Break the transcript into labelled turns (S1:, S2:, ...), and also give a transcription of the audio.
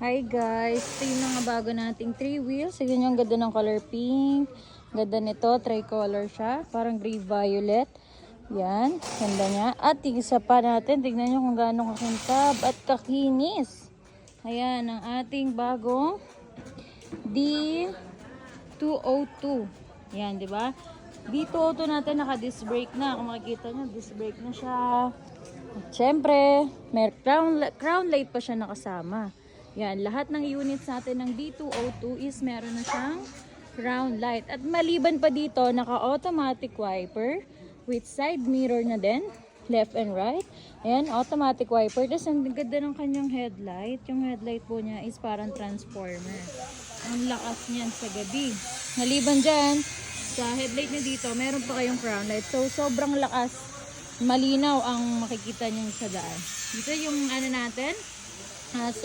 S1: Hi guys! Ito yung mga bago nating 3 wheels. Tignan nyo, ang ganda ng color pink. Ganda nito, tricolor siya. Parang gray violet. Yan, ganda niya. At isa pa natin, tignan nyo kung gaano kakintab at kakinis. Ayan, ang ating bagong D202. Yan, di ba? D202 natin naka-disc brake na. Kung makikita nyo, disc brake na siya. At syempre, may crown light pa siya nakasama. Yan, lahat ng units natin ng D202 is meron na siyang crown light. At maliban pa dito, naka-automatic wiper with side mirror na din, left and right. Ayan, automatic wiper. Tapos ang ganda ng kanyang headlight. Yung headlight po niya is parang transformer. Ang lakas niyan sa gabi. Maliban dyan, sa headlight niya dito, meron pa kayong crown light. So, sobrang lakas. Malinaw ang makikita niyo sa daan. Dito yung ano natin, as